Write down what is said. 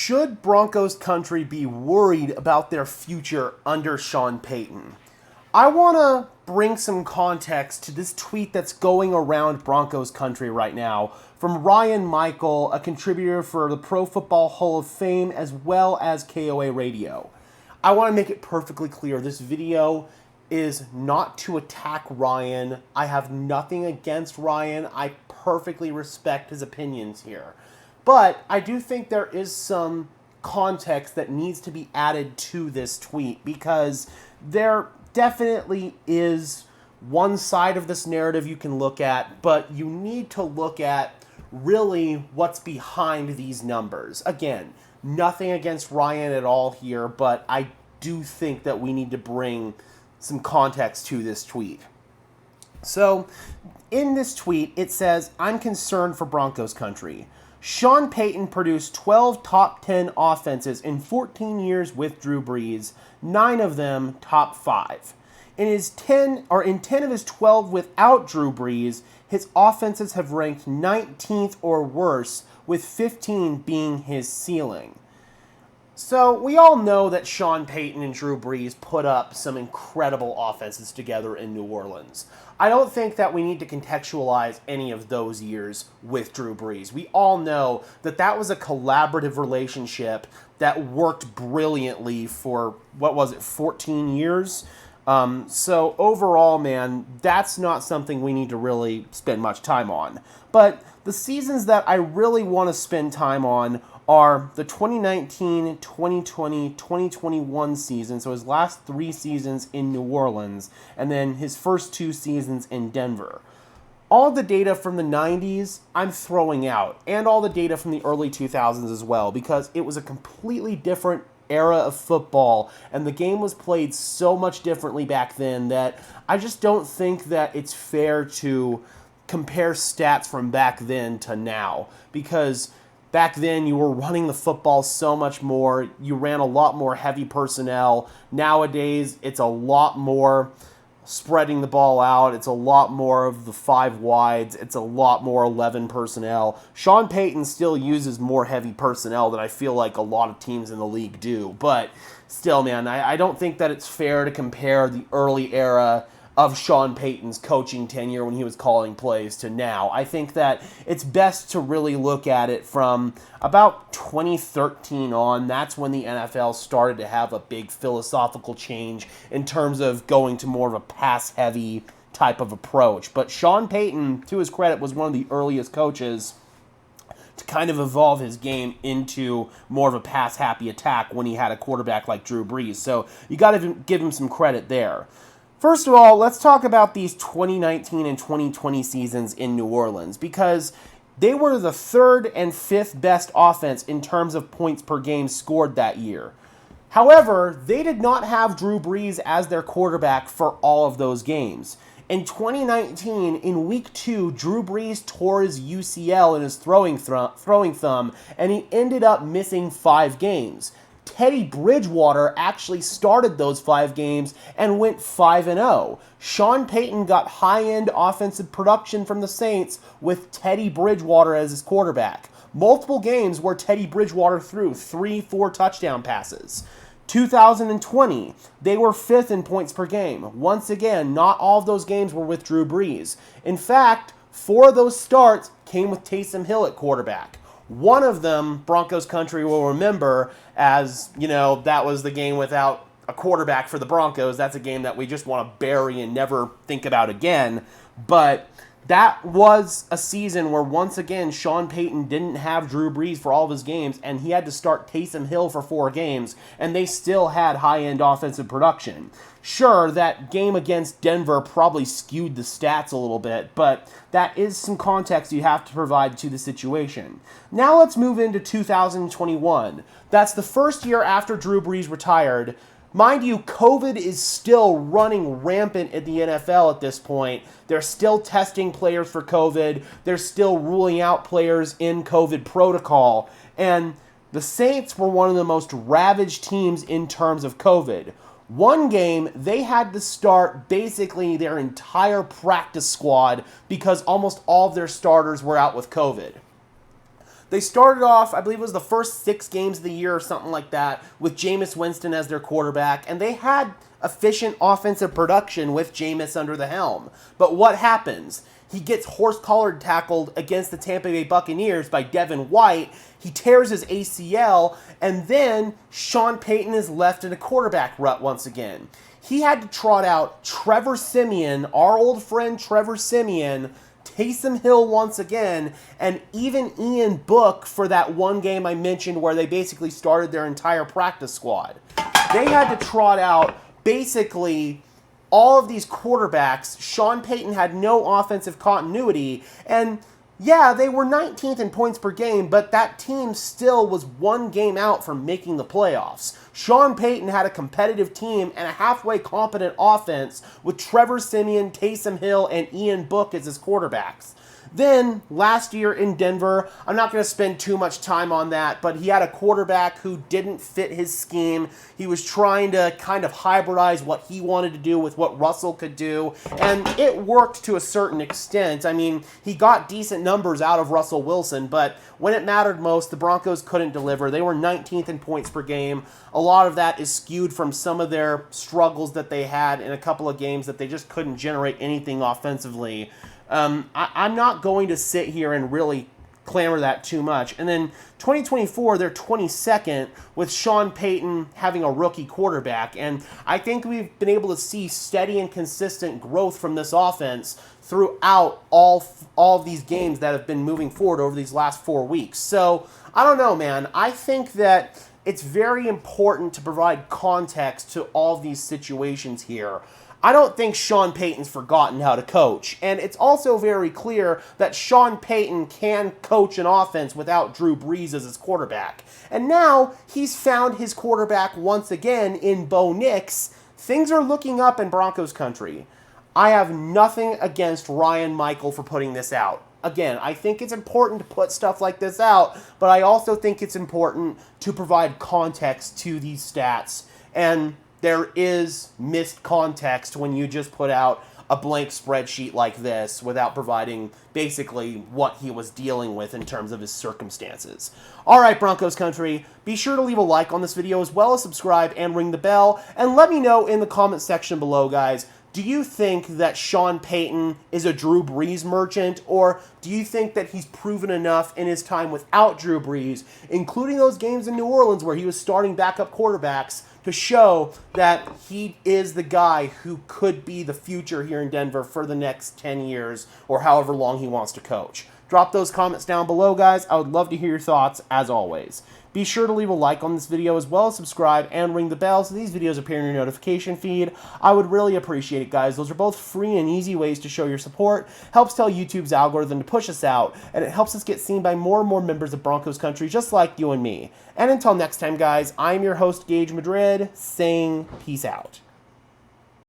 Should Broncos country be worried about their future under Sean Payton? I want to bring some context to this tweet that's going around Broncos country right now from Ryan Michael, a contributor for the Pro Football Hall of Fame as well as KOA Radio. I want to make it perfectly clear, this video is not to attack Ryan. I have nothing against Ryan. I perfectly respect his opinions here. But I do think there is some context that needs to be added to this tweet because there definitely is one side of this narrative you can look at, but you need to look at really what's behind these numbers. Again, nothing against Ryan at all here, but I do think that we need to bring some context to this tweet. So, in this tweet, it says, "I'm concerned for Broncos country. Sean Payton produced 12 top 10 offenses in 14 years with Drew Brees, 9 of them top 5. In 10 of his 12 without Drew Brees, his offenses have ranked 19th or worse, with 15 being his ceiling." So we all know that Sean Payton and Drew Brees put up some incredible offenses together in New Orleans. I don't think that we need to contextualize any of those years with Drew Brees. We all know that that was a collaborative relationship that worked brilliantly for, 14 years? So overall, man, that's not something we need to really spend much time on. But the seasons that I really want to spend time on are the 2019, 2020, 2021 season, so his last 3 seasons in New Orleans, and then his first 2 seasons in Denver. All the data from the 90s, I'm throwing out, and all the data from the early 2000s as well, because it was a completely different era of football, and the game was played so much differently back then that I just don't think that it's fair to compare stats from back then to now, because back then, you were running the football so much more. You ran a lot more heavy personnel. Nowadays, it's a lot more spreading the ball out. It's a lot more of the 5 wides. It's a lot more 11 personnel. Sean Payton still uses more heavy personnel than I feel like a lot of teams in the league do. But still, man, I don't think that it's fair to compare the early era of Sean Payton's coaching tenure when he was calling plays to now. I think that it's best to really look at it from about 2013 on. That's when the NFL started to have a big philosophical change in terms of going to more of a pass-heavy type of approach. But Sean Payton, to his credit, was one of the earliest coaches to kind of evolve his game into more of a pass-happy attack when he had a quarterback like Drew Brees. So you got to give him some credit there. First of all, let's talk about these 2019 and 2020 seasons in New Orleans, because they were the 3rd and 5th best offense in terms of points per game scored that year. However, they did not have Drew Brees as their quarterback for all of those games. In 2019, in Week 2, Drew Brees tore his UCL in his throwing thumb, and he ended up missing 5 games. Teddy Bridgewater actually started those 5 games and went 5-0. Sean Payton got high-end offensive production from the Saints with Teddy Bridgewater as his quarterback. Multiple games where Teddy Bridgewater threw 3-4 touchdown passes. 2020, they were 5th in points per game. Once again, not all of those games were with Drew Brees. In fact, 4 of those starts came with Taysom Hill at quarterback. One of them, Broncos country will remember as, that was the game without a quarterback for the Broncos. That's a game that we just want to bury and never think about again. But that was a season where, once again, Sean Payton didn't have Drew Brees for all of his games, and he had to start Taysom Hill for 4 games, and they still had high-end offensive production. Sure, that game against Denver probably skewed the stats a little bit, but that is some context you have to provide to the situation. Now let's move into 2021. That's the first year after Drew Brees retired. Mind you, COVID is still running rampant at the NFL at this point. They're still testing players for COVID. They're still ruling out players in COVID protocol. And the Saints were one of the most ravaged teams in terms of COVID. One game, they had to start basically their entire practice squad because almost all of their starters were out with COVID. They started off, I believe it was the first 6 games of the year or something like that, with Jameis Winston as their quarterback, and they had efficient offensive production with Jameis under the helm. But what happens? He gets horse-collared tackled against the Tampa Bay Buccaneers by Devin White. He tears his ACL, and then Sean Payton is left in a quarterback rut once again. He had to trot out Trevor Siemian, our old friend Trevor Siemian, Taysom Hill once again, and even Ian Book for that one game I mentioned where they basically started their entire practice squad. They had to trot out basically all of these quarterbacks. Sean Payton had no offensive continuity, and yeah, they were 19th in points per game, but that team still was one game out from making the playoffs. Sean Payton had a competitive team and a halfway competent offense with Trevor Siemian, Taysom Hill, and Ian Book as his quarterbacks. Then, last year in Denver, I'm not going to spend too much time on that, but he had a quarterback who didn't fit his scheme. He was trying to kind of hybridize what he wanted to do with what Russell could do, and it worked to a certain extent. I mean, he got decent numbers out of Russell Wilson, but when it mattered most, the Broncos couldn't deliver. They were 19th in points per game. A lot of that is skewed from some of their struggles that they had in a couple of games that they just couldn't generate anything offensively. I'm not going to sit here and really clamor that too much. And then 2024, they're 22nd with Sean Payton having a rookie quarterback. And I think we've been able to see steady and consistent growth from this offense throughout all of these games that have been moving forward over these last 4 weeks. So, I don't know, man. I think that it's very important to provide context to all of these situations here. I don't think Sean Payton's forgotten how to coach, and it's also very clear that Sean Payton can coach an offense without Drew Brees as his quarterback. And now he's found his quarterback once again in Bo Nix. Things are looking up in Broncos country. I have nothing against Ryan Michael for putting this out. Again, I think it's important to put stuff like this out, but I also think it's important to provide context to these stats. And there is missed context when you just put out a blank spreadsheet like this without providing basically what he was dealing with in terms of his circumstances. All right, Broncos country, be sure to leave a like on this video as well as subscribe and ring the bell. And let me know in the comment section below, guys, do you think that Sean Payton is a Drew Brees merchant, or do you think that he's proven enough in his time without Drew Brees, including those games in New Orleans where he was starting backup quarterbacks, to show that he is the guy who could be the future here in Denver for the next 10 years or however long he wants to coach? Drop those comments down below, guys. I would love to hear your thoughts, as always. Be sure to leave a like on this video as well as subscribe and ring the bell so these videos appear in your notification feed. I would really appreciate it, guys. Those are both free and easy ways to show your support. Helps tell YouTube's algorithm to push us out, and it helps us get seen by more and more members of Broncos country just like you and me. And until next time, guys, I'm your host, Gage Madrid, saying peace out.